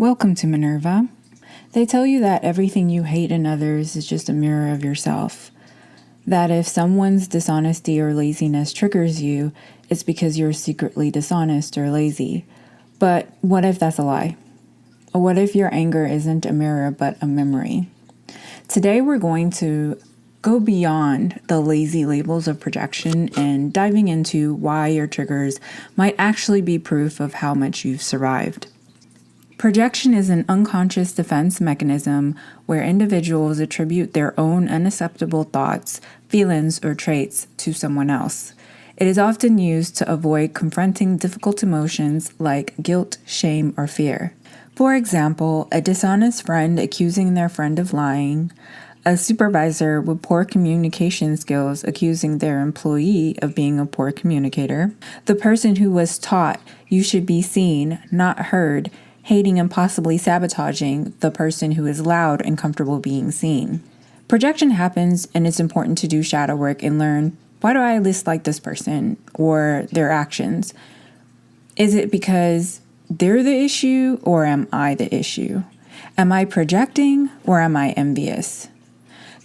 Welcome to Minerva. They tell you that everything you hate in others is just a mirror of yourself. That if someone's dishonesty or laziness triggers you, it's because you're secretly dishonest or lazy. But what if that's a lie? Or what if your anger isn't a mirror but a memory? Today we're going to go beyond the lazy labels of projection and diving into why your triggers might actually be proof of how much you've survived. Projection is an unconscious defense mechanism where individuals attribute their own unacceptable thoughts, feelings, or traits to someone else. It is often used to avoid confronting difficult emotions like guilt, shame, or fear. For example, a dishonest friend accusing their friend of lying, a supervisor with poor communication skills accusing their employee of being a poor communicator, the person who was taught you should be seen, not heard, hating and possibly sabotaging the person who is loud and comfortable being seen. Projection happens, and it's important to do shadow work and learn, why do I dislike this person or their actions? Is it because they're the issue or am I the issue? Am I projecting or am I envious?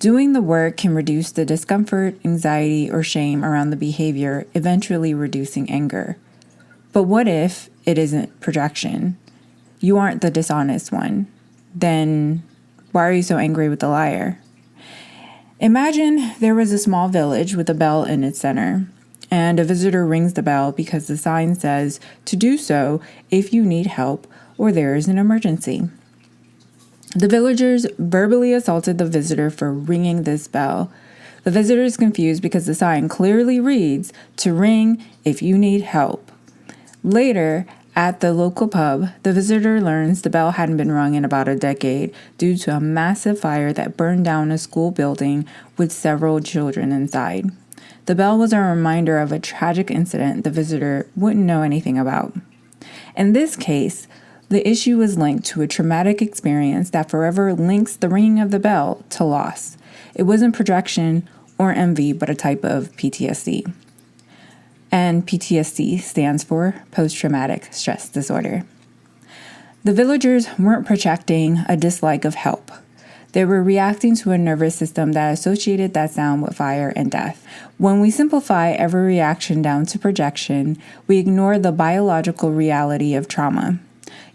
Doing the work can reduce the discomfort, anxiety, or shame around the behavior, eventually reducing anger. But what if it isn't projection? You aren't the dishonest one. Then why are you so angry with the liar? Imagine there was a small village with a bell in its center, and a visitor rings the bell because the sign says to do so if you need help or there is an emergency. The villagers verbally assaulted the visitor for ringing this bell. The visitor is confused because the sign clearly reads to ring if you need help. Later, at the local pub, the visitor learns the bell hadn't been rung in about a decade due to a massive fire that burned down a school building with several children inside. The bell was a reminder of a tragic incident the visitor wouldn't know anything about. In this case, the issue was linked to a traumatic experience that forever links the ringing of the bell to loss. It wasn't projection or envy, but a type of PTSD. And PTSD stands for post-traumatic stress disorder. The villagers weren't projecting a dislike of help. They were reacting to a nervous system that associated that sound with fire and death. When we simplify every reaction down to projection, we ignore the biological reality of trauma.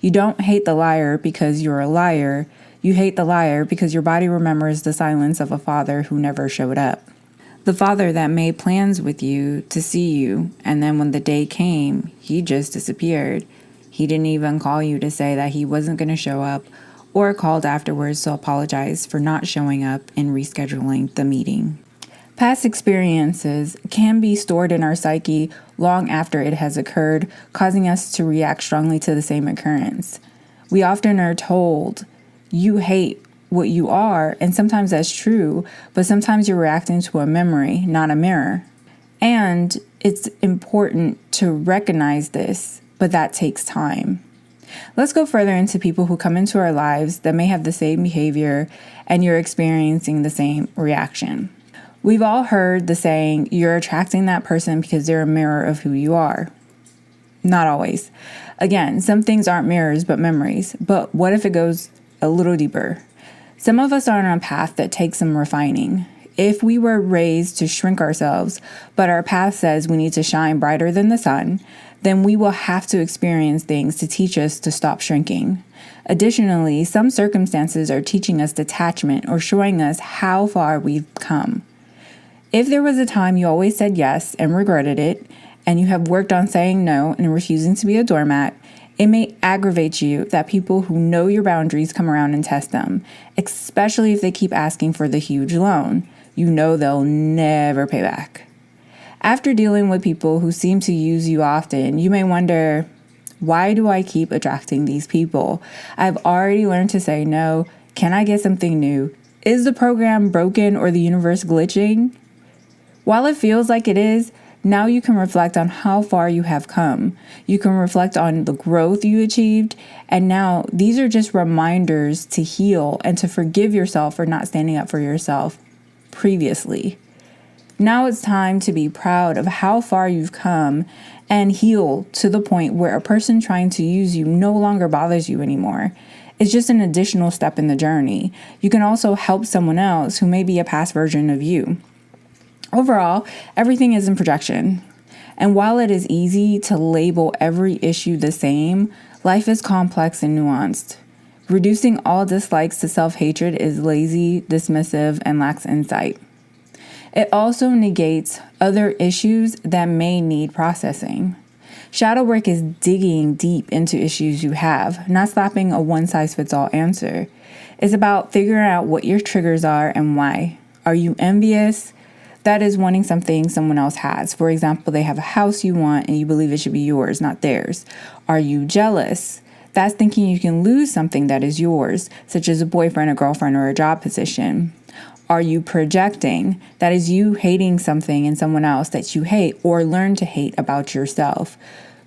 You don't hate the liar because you're a liar. You hate the liar because your body remembers the silence of a father who never showed up. The father that made plans with you to see you, and then when the day came, he just disappeared. He didn't even call you to say that he wasn't going to show up, or called afterwards to apologize for not showing up and rescheduling the meeting. Past experiences can be stored in our psyche long after it has occurred, causing us to react strongly to the same occurrence. We often are told, you hate what you are, and sometimes that's true, but sometimes you're reacting to a memory, not a mirror. And it's important to recognize this, but that takes time. Let's go further into people who come into our lives that may have the same behavior and you're experiencing the same reaction. We've all heard the saying, you're attracting that person because they're a mirror of who you are. Not always. Again, some things aren't mirrors but memories, but what if it goes a little deeper? Some of us are on a path that takes some refining. If we were raised to shrink ourselves, but our path says we need to shine brighter than the sun, then we will have to experience things to teach us to stop shrinking. Additionally, some circumstances are teaching us detachment or showing us how far we've come. If there was a time you always said yes and regretted it, and you have worked on saying no and refusing to be a doormat, it may aggravate you that people who know your boundaries come around and test them, especially if they keep asking for the huge loan. You know they'll never pay back. After dealing with people who seem to use you often, you may wonder, why do I keep attracting these people? I've already learned to say no. Can I get something new? Is the program broken or the universe glitching? While it feels like it is, now you can reflect on how far you have come. You can reflect on the growth you achieved. And now these are just reminders to heal and to forgive yourself for not standing up for yourself previously. Now it's time to be proud of how far you've come and heal to the point where a person trying to use you no longer bothers you anymore. It's just an additional step in the journey. You can also help someone else who may be a past version of you. Overall, everything is in projection. And while it is easy to label every issue the same, life is complex and nuanced. Reducing all dislikes to self-hatred is lazy, dismissive, and lacks insight. It also negates other issues that may need processing. Shadow work is digging deep into issues you have, not slapping a one-size-fits-all answer. It's about figuring out what your triggers are and why. Are you envious? That is wanting something someone else has. For example, they have a house you want and you believe it should be yours, not theirs. Are you jealous? That's thinking you can lose something that is yours, such as a boyfriend, a girlfriend, or a job position. Are you projecting? That is you hating something in someone else that you hate or learn to hate about yourself.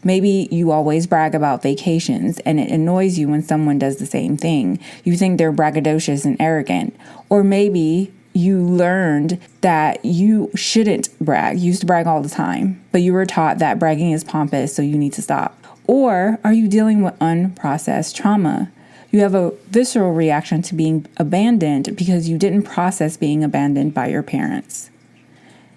Maybe you always brag about vacations and it annoys you when someone does the same thing. You think they're braggadocious and arrogant. Or maybe you learned that you shouldn't brag. You used to brag all the time, but you were taught that bragging is pompous, so you need to stop. Or are you dealing with unprocessed trauma? You have a visceral reaction to being abandoned because you didn't process being abandoned by your parents.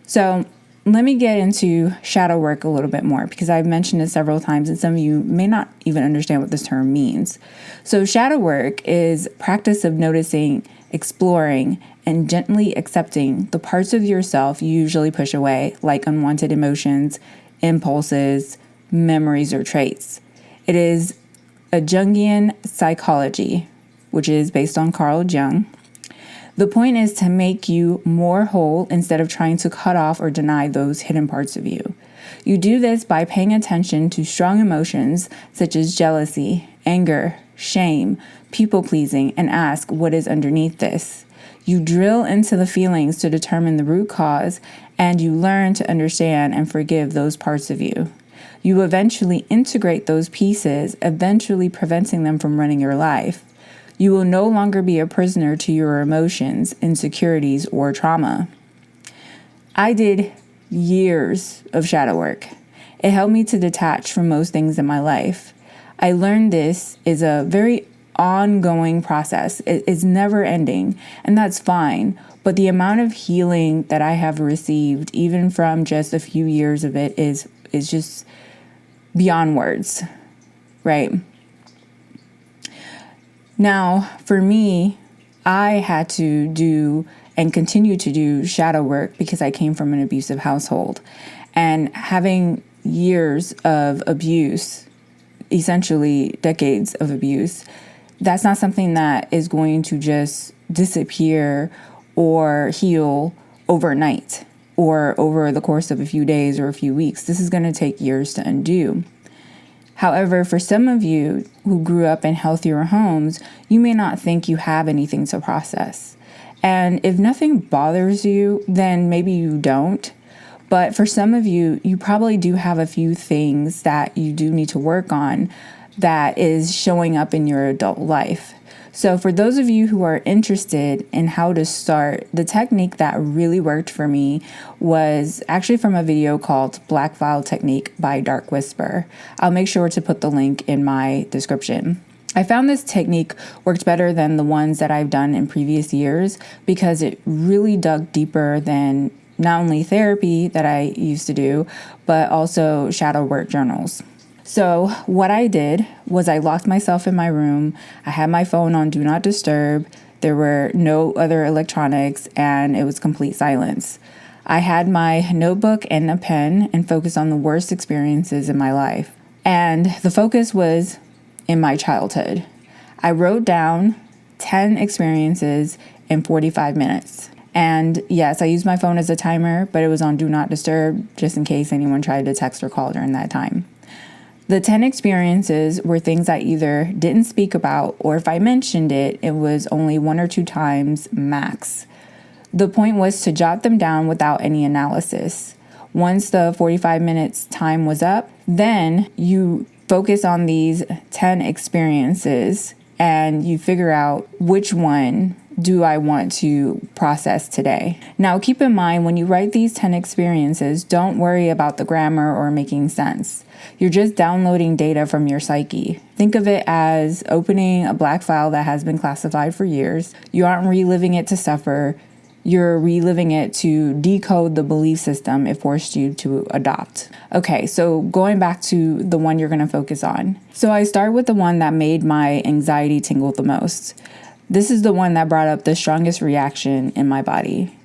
So let me get into shadow work a little bit more because I've mentioned it several times and some of you may not even understand what this term means. So shadow work is practice of noticing, exploring, and gently accepting the parts of yourself you usually push away, like unwanted emotions, impulses, memories, or traits. It is a Jungian psychology, which is based on Carl Jung. The point is to make you more whole instead of trying to cut off or deny those hidden parts of you. You do this by paying attention to strong emotions such as jealousy, anger, shame, people-pleasing, and ask what is underneath this. You drill into the feelings to determine the root cause, and you learn to understand and forgive those parts of you. You eventually integrate those pieces, eventually preventing them from running your life. You will no longer be a prisoner to your emotions, insecurities, or trauma. I did years of shadow work. It helped me to detach from most things in my life. I learned this is a very ongoing process. It is never ending, and that's fine. But the amount of healing that I have received, even from just a few years of it, is just beyond words, right? Now, for me, I had to do and continue to do shadow work because I came from an abusive household. And having years of abuse, essentially decades of abuse, that's not something that is going to just disappear or heal overnight or over the course of a few days or a few weeks. This is going to take years to undo. However, for some of you who grew up in healthier homes, you may not think you have anything to process. And if nothing bothers you, then maybe you don't. But for some of you, you probably do have a few things that you do need to work on that is showing up in your adult life. So for those of you who are interested in how to start, the technique that really worked for me was actually from a video called Black File Technique by Dark Whisper. I'll make sure to put the link in my description. I found this technique worked better than the ones that I've done in previous years because it really dug deeper than not only therapy that I used to do, but also shadow work journals. So what I did was I locked myself in my room. I had my phone on Do Not Disturb. There were no other electronics, and it was complete silence. I had my notebook and a pen and focused on the worst experiences in my life. And the focus was in my childhood. I wrote down 10 experiences in 45 minutes. And yes, I used my phone as a timer, but it was on Do Not Disturb just in case anyone tried to text or call during that time. The 10 experiences were things I either didn't speak about, or if I mentioned it, it was only 1 or 2 times max. The point was to jot them down without any analysis. Once the 45 minutes time was up, then you focus on these 10 experiences and you figure out which one do I want to process today. Now, keep in mind, when you write these 10 experiences, don't worry about the grammar or making sense. You're just downloading data from your psyche. Think of it as opening a black file that has been classified for years. You aren't reliving it to suffer. You're reliving it to decode the belief system it forced you to adopt. Okay, so going back to the one you're going to focus on. So I start with the one that made my anxiety tingle the most. This is the one that brought up the strongest reaction in my body.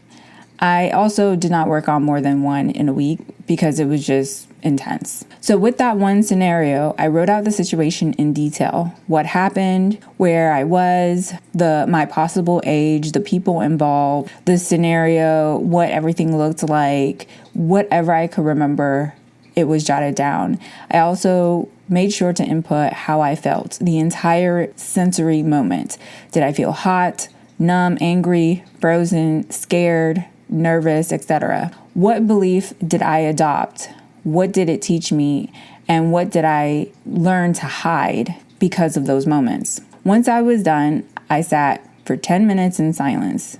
I also did not work on more than one in a week because it was just intense. So with that one scenario, I wrote out the situation in detail. What happened, where I was, my possible age, the people involved, the scenario, what everything looked like, whatever I could remember, it was jotted down. I also made sure to input how I felt, the entire sensory moment. Did I feel hot, numb, angry, frozen, scared, nervous, etc.? What belief did I adopt? What did it teach me? And what did I learn to hide because of those moments? Once I was done, I sat for 10 minutes in silence.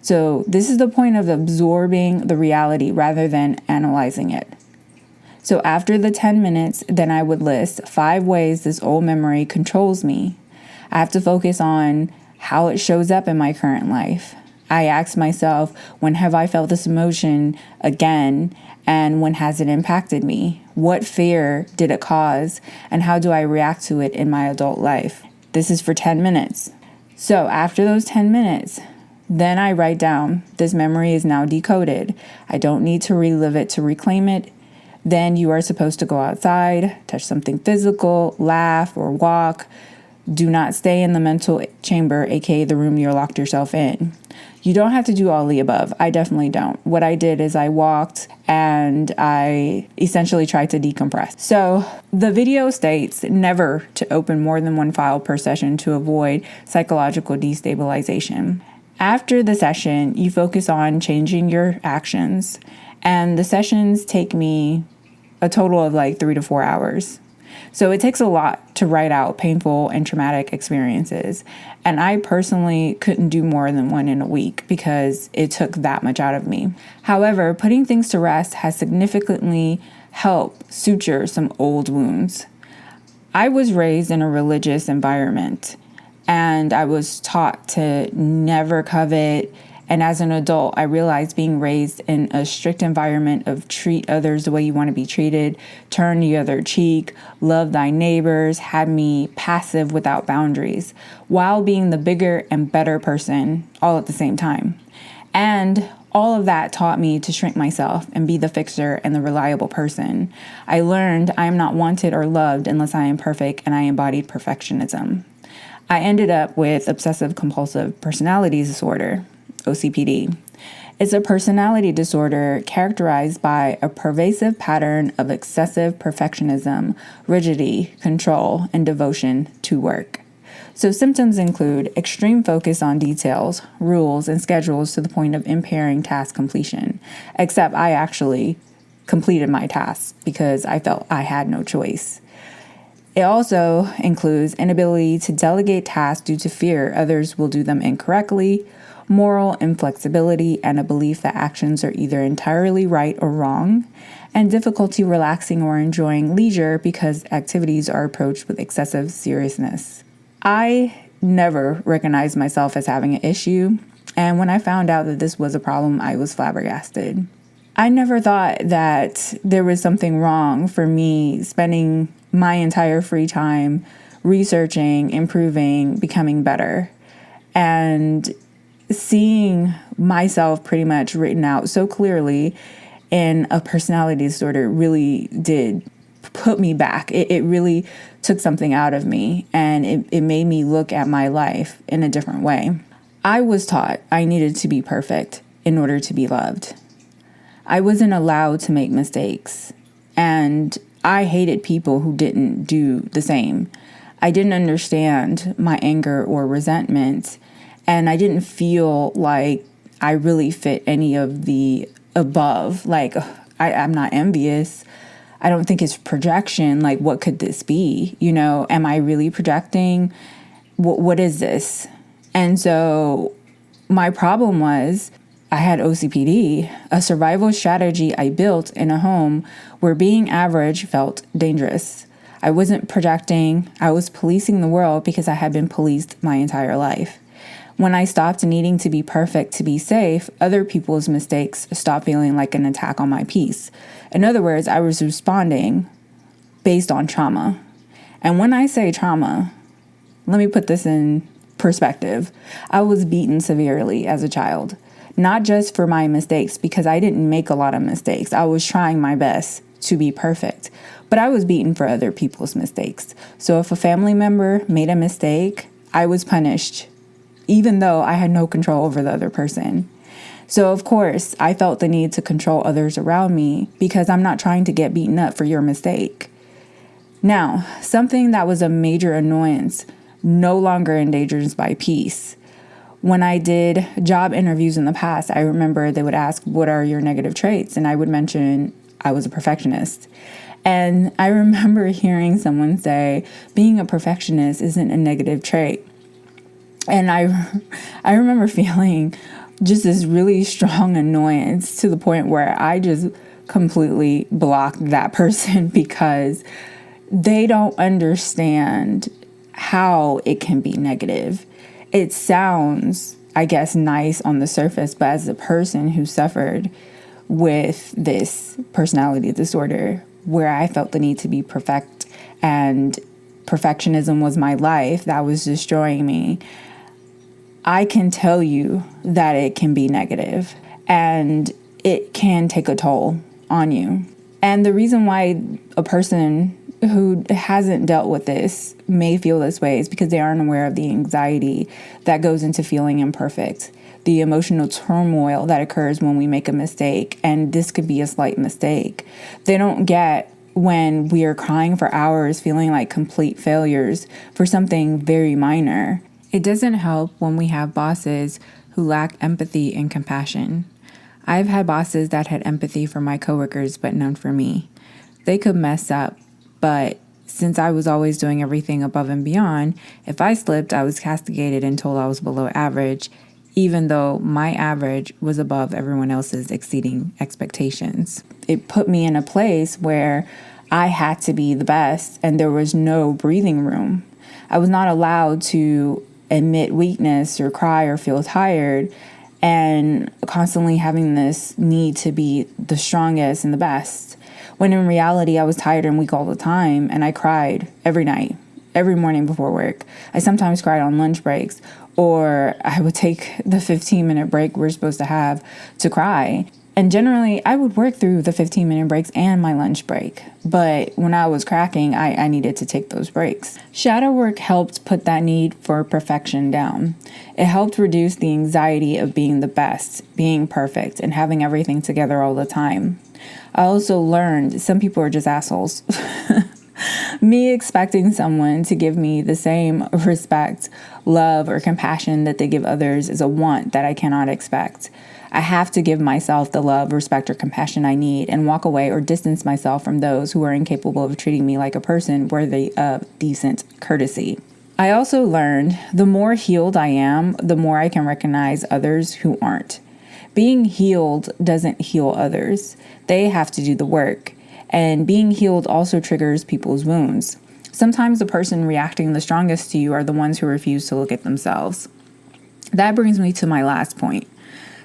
So this is the point of absorbing the reality rather than analyzing it. So after the 10 minutes, then I would list 5 ways this old memory controls me. I have to focus on how it shows up in my current life. I ask myself, when have I felt this emotion again? And when has it impacted me? What fear did it cause? And how do I react to it in my adult life? This is for 10 minutes. So after those 10 minutes, then I write down, this memory is now decoded. I don't need to relive it to reclaim it. Then you are supposed to go outside, touch something physical, laugh or walk. Do not stay in the mental chamber, aka the room you locked yourself in. You don't have to do all the above. I definitely don't. What I did is I walked and I essentially tried to decompress. So the video states never to open more than one file per session to avoid psychological destabilization. After the session, you focus on changing your actions, and the sessions take me a total of like 3 to 4 hours. So it takes a lot to write out painful and traumatic experiences. And I personally couldn't do more than one in a week because it took that much out of me. However, putting things to rest has significantly helped suture some old wounds. I was raised in a religious environment and I was taught to never covet. And as an adult, I realized being raised in a strict environment of treat others the way you want to be treated, turn the other cheek, love thy neighbors, had me passive without boundaries, while being the bigger and better person all at the same time. And all of that taught me to shrink myself and be the fixer and the reliable person. I learned I am not wanted or loved unless I am perfect, and I embodied perfectionism. I ended up with obsessive compulsive personality disorder, OCPD. It's a personality disorder characterized by a pervasive pattern of excessive perfectionism, rigidity, control, and devotion to work. So symptoms include extreme focus on details, rules, and schedules to the point of impairing task completion. Except I actually completed my tasks because I felt I had no choice. It also includes inability to delegate tasks due to fear others will do them incorrectly, moral inflexibility, and a belief that actions are either entirely right or wrong, and difficulty relaxing or enjoying leisure because activities are approached with excessive seriousness. I never recognized myself as having an issue, and when I found out that this was a problem, I was flabbergasted. I never thought that there was something wrong for me spending my entire free time researching, improving, becoming better, and seeing myself pretty much written out so clearly in a personality disorder really did put me back. It really took something out of me, and it made me look at my life in a different way. I was taught I needed to be perfect in order to be loved. I wasn't allowed to make mistakes, and I hated people who didn't do the same. I didn't understand my anger or resentment, and I didn't feel like I really fit any of the above. Like, I'm not envious. I don't think it's projection. Like, what could this be? Am I really projecting? what is this? And so my problem was I had OCPD, a survival strategy I built in a home where being average felt dangerous. I wasn't projecting, I was policing the world because I had been policed my entire life. When I stopped needing to be perfect to be safe, other people's mistakes stopped feeling like an attack on my peace. In other words, I was responding based on trauma. And when I say trauma, let me put this in perspective. I was beaten severely as a child, not just for my mistakes, because I didn't make a lot of mistakes. I was trying my best to be perfect, but I was beaten for other people's mistakes. So if a family member made a mistake, I was punished, even though I had no control over the other person. So of course, I felt the need to control others around me because I'm not trying to get beaten up for your mistake. Now, something that was a major annoyance no longer endangers my peace. When I did job interviews in the past, I remember they would ask, what are your negative traits? And I would mention I was a perfectionist. And I remember hearing someone say, being a perfectionist isn't a negative trait. And I remember feeling just this really strong annoyance to the point where I just completely blocked that person because they don't understand how it can be negative. It sounds, I guess, nice on the surface, but as a person who suffered with this personality disorder, where I felt the need to be perfect and perfectionism was my life, that was destroying me, I can tell you that it can be negative and it can take a toll on you. And the reason why a person who hasn't dealt with this may feel this way is because they aren't aware of the anxiety that goes into feeling imperfect, the emotional turmoil that occurs when we make a mistake, and this could be a slight mistake. They don't get when we are crying for hours, feeling like complete failures for something very minor. It doesn't help when we have bosses who lack empathy and compassion. I've had bosses that had empathy for my coworkers, but none for me. They could mess up, but since I was always doing everything above and beyond, if I slipped, I was castigated and told I was below average, even though my average was above everyone else's, exceeding expectations. It put me in a place where I had to be the best and there was no breathing room. I was not allowed to admit weakness or cry or feel tired, and constantly having this need to be the strongest and the best. When in reality, I was tired and weak all the time, and I cried every night, every morning before work. I sometimes cried on lunch breaks, or I would take the 15-minute break we're supposed to have to cry. And generally, I would work through the 15-minute breaks and my lunch break. But when I was cracking, I needed to take those breaks. Shadow work helped put that need for perfection down. It helped reduce the anxiety of being the best, being perfect, and having everything together all the time. I also learned some people are just assholes. Me expecting someone to give me the same respect, love, or compassion that they give others is a want that I cannot expect. I have to give myself the love, respect, or compassion I need and walk away or distance myself from those who are incapable of treating me like a person worthy of decent courtesy. I also learned the more healed I am, the more I can recognize others who aren't. Being healed doesn't heal others. They have to do the work. And being healed also triggers people's wounds. Sometimes the person reacting the strongest to you are the ones who refuse to look at themselves. That brings me to my last point.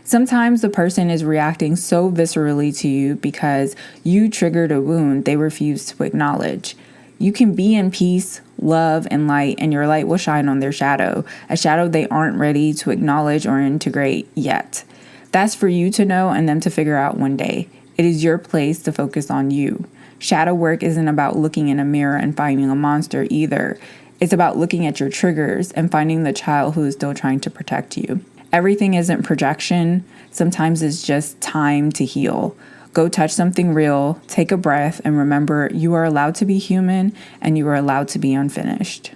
Sometimes the person is reacting so viscerally to you because you triggered a wound they refuse to acknowledge. You can be in peace, love, and light, and your light will shine on their shadow, a shadow they aren't ready to acknowledge or integrate yet. That's for you to know and them to figure out one day. It is your place to focus on you. Shadow work isn't about looking in a mirror and finding a monster either. It's about looking at your triggers and finding the child who is still trying to protect you. Everything isn't projection. Sometimes it's just time to heal. Go touch something real, take a breath, and remember you are allowed to be human and you are allowed to be unfinished.